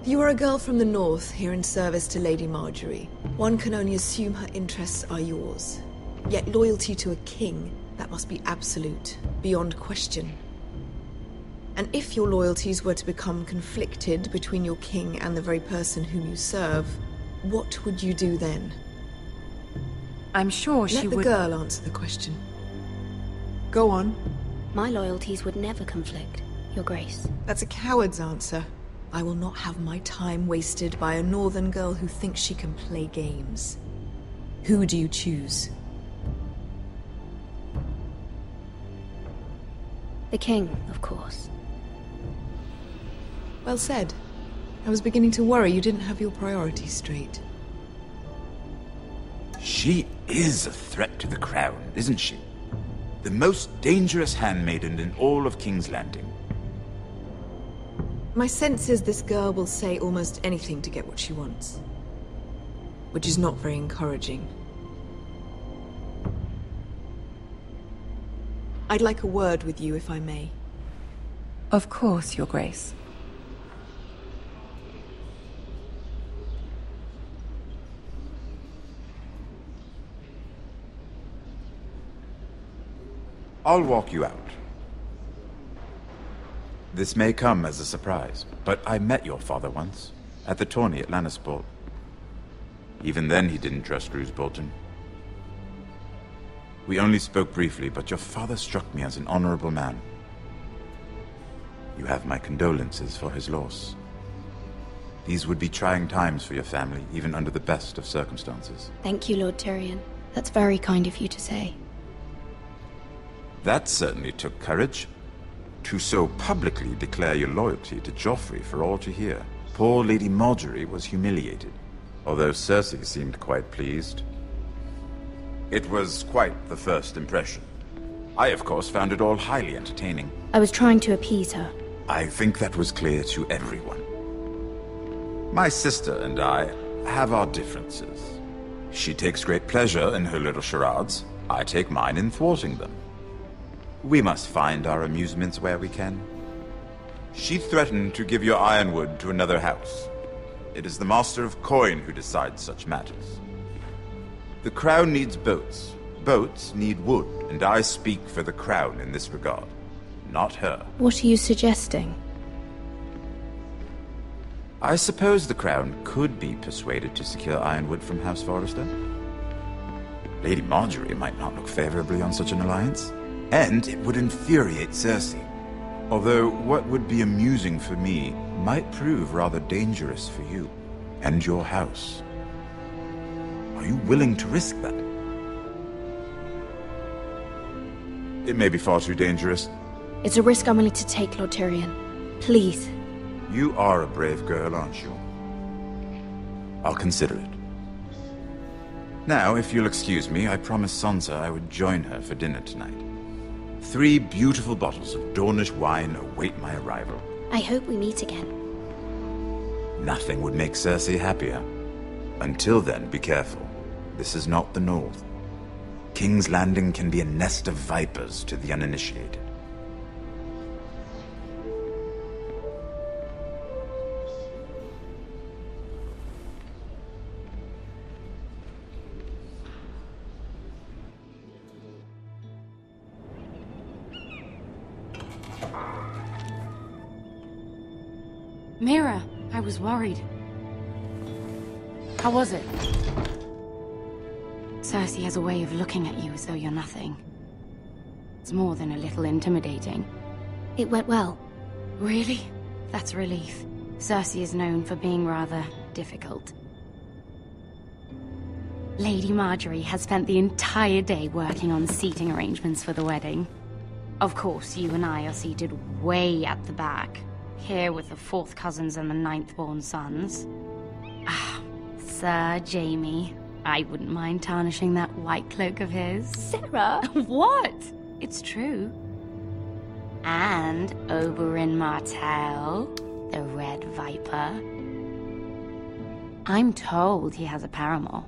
You are a girl from the north, here in service to Lady Marjorie. One can only assume her interests are yours. Yet loyalty to a king, that must be absolute, beyond question. And if your loyalties were to become conflicted between your king and the very person whom you serve, what would you do then? I'm sure she would... Let the girl answer the question. Go on. My loyalties would never conflict, Your Grace. That's a coward's answer. I will not have my time wasted by a northern girl who thinks she can play games. Who do you choose? The king, of course. Well said. I was beginning to worry you didn't have your priorities straight. She is a threat to the crown, isn't she? The most dangerous handmaiden in all of King's Landing. My sense is this girl will say almost anything to get what she wants. Which is not very encouraging. I'd like a word with you, if I may. Of course, Your Grace. I'll walk you out. This may come as a surprise, but I met your father once, at the tourney at Lannisport. Even then he didn't trust Roose Bolton. We only spoke briefly, but your father struck me as an honorable man. You have my condolences for his loss. These would be trying times for your family, even under the best of circumstances. Thank you, Lord Tyrion. That's very kind of you to say. That certainly took courage. To so publicly declare your loyalty to Joffrey for all to hear. Poor Lady Marjorie was humiliated, although Cersei seemed quite pleased. It was quite the first impression. I, of course, found it all highly entertaining. I was trying to appease her. I think that was clear to everyone. My sister and I have our differences. She takes great pleasure in her little charades. I take mine in thwarting them. We must find our amusements where we can. She threatened to give your ironwood to another house. It is the Master of Coin who decides such matters. The Crown needs boats. Boats need wood, and I speak for the Crown in this regard, not her. What are you suggesting? I suppose the Crown could be persuaded to secure ironwood from House Forrester. Lady Marjorie might not look favorably on such an alliance. And it would infuriate Cersei. Although what would be amusing for me might prove rather dangerous for you and your house. Are you willing to risk that? It may be far too dangerous. It's a risk I'm willing to take, Lord Tyrion. Please. You are a brave girl, aren't you? I'll consider it. Now, if you'll excuse me, I promised Sansa I would join her for dinner tonight. 3 beautiful bottles of Dornish wine await my arrival. I hope we meet again. Nothing would make Cersei happier. Until then, be careful. This is not the North. King's Landing can be a nest of vipers to the uninitiated. Mira, I was worried. How was it? Cersei has a way of looking at you as though you're nothing. It's more than a little intimidating. It went well. Really? That's a relief. Cersei is known for being rather difficult. Lady Marjorie has spent the entire day working on seating arrangements for the wedding. Of course, you and I are seated way at the back. Here with the 4th cousins and the 9th-born sons. Ah, Sir Jaime. I wouldn't mind tarnishing that white cloak of his. Sarah! What? It's true. And Oberyn Martell, the Red Viper. I'm told he has a paramour.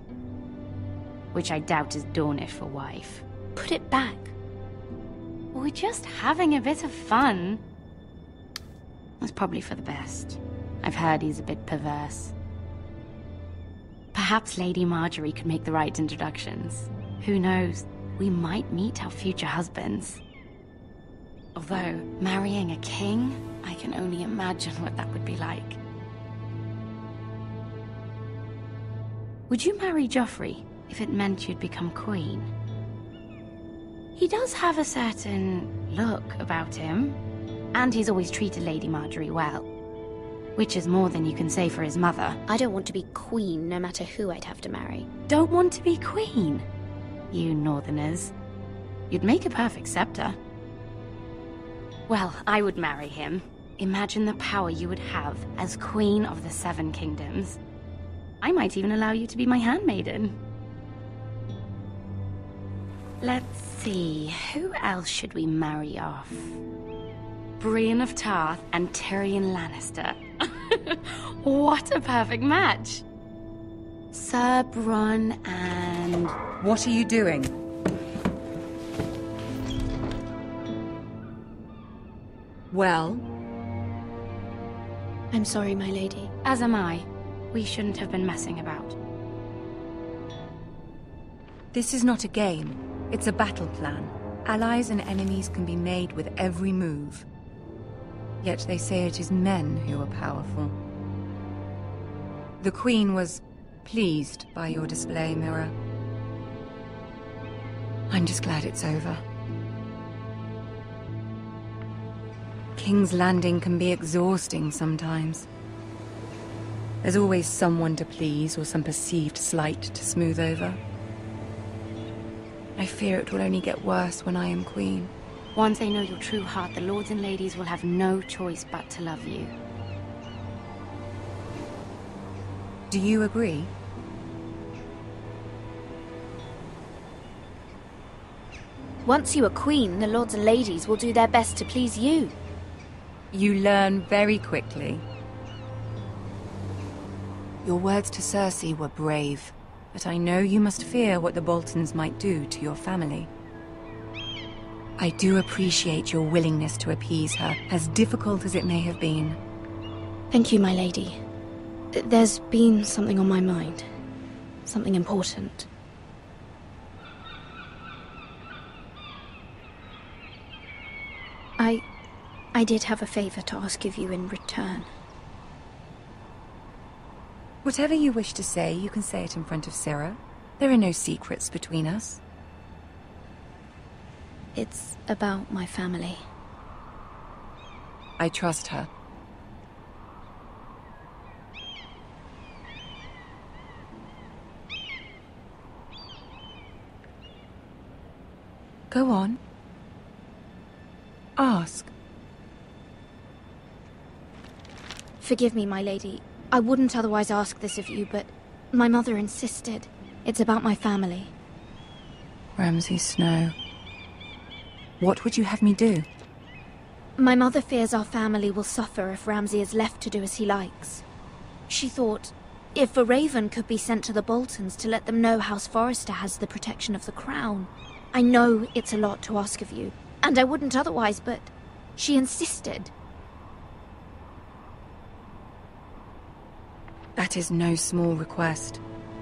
Which I doubt is Dornish for wife. Put it back. We're just having a bit of fun. It's probably for the best. I've heard he's a bit perverse. Perhaps Lady Marjorie could make the right introductions. Who knows? We might meet our future husbands. Although, marrying a king, I can only imagine what that would be like. Would you marry Joffrey if it meant you'd become queen? He does have a certain look about him, and he's always treated Lady Marjorie well. Which is more than you can say for his mother. I don't want to be queen, no matter who I'd have to marry. Don't want to be queen? You northerners. You'd make a perfect scepter. Well, I would marry him. Imagine the power you would have as Queen of the Seven Kingdoms. I might even allow you to be my handmaiden. Let's see, who else should we marry off? Brienne of Tarth and Tyrion Lannister. What a perfect match! Sir Bronn and... What are you doing? Well? I'm sorry, my lady. As am I. We shouldn't have been messing about. This is not a game. It's a battle plan. Allies and enemies can be made with every move. Yet they say it is men who are powerful. The Queen was pleased by your display, Mira. I'm just glad it's over. King's Landing can be exhausting sometimes. There's always someone to please or some perceived slight to smooth over. I fear it will only get worse when I am queen. Once they know your true heart, the lords and ladies will have no choice but to love you. Do you agree? Once you are queen, the lords and ladies will do their best to please you. You learn very quickly. Your words to Cersei were brave, but I know you must fear what the Boltons might do to your family. I do appreciate your willingness to appease her, as difficult as it may have been. Thank you, my lady. There's been something on my mind. Something important. I did have a favor to ask of you in return. Whatever you wish to say, you can say it in front of Sarah. There are no secrets between us. It's about my family. I trust her. Go on. Ask. Forgive me, my lady. I wouldn't otherwise ask this of you, but my mother insisted. It's about my family. Ramsay Snow. What would you have me do? My mother fears our family will suffer if Ramsay is left to do as he likes. She thought, if a raven could be sent to the Boltons to let them know House Forrester has the protection of the crown. I know it's a lot to ask of you, and I wouldn't otherwise, but she insisted. That is no small request,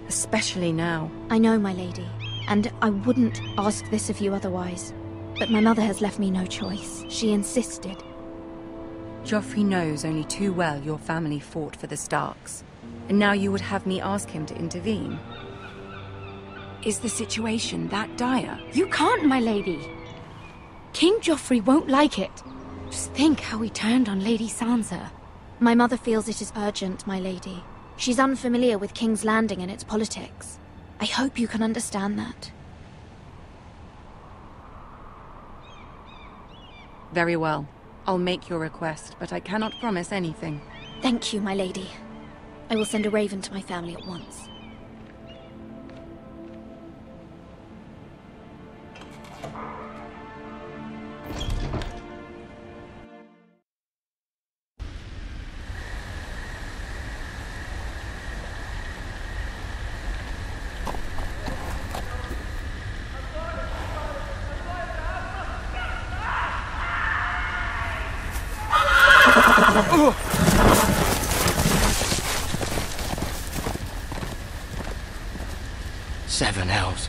especially now. I know, my lady, and I wouldn't ask this of you otherwise. But my mother has left me no choice. She insisted. Joffrey knows only too well your family fought for the Starks, and now you would have me ask him to intervene. Is the situation that dire? You can't, my lady. King Joffrey won't like it. Just think how he turned on Lady Sansa. My mother feels it is urgent, my lady. She's unfamiliar with King's Landing and its politics. I hope you can understand that. Very well. I'll make your request, but I cannot promise anything. Thank you, my lady. I will send a raven to my family at once. 7 hells.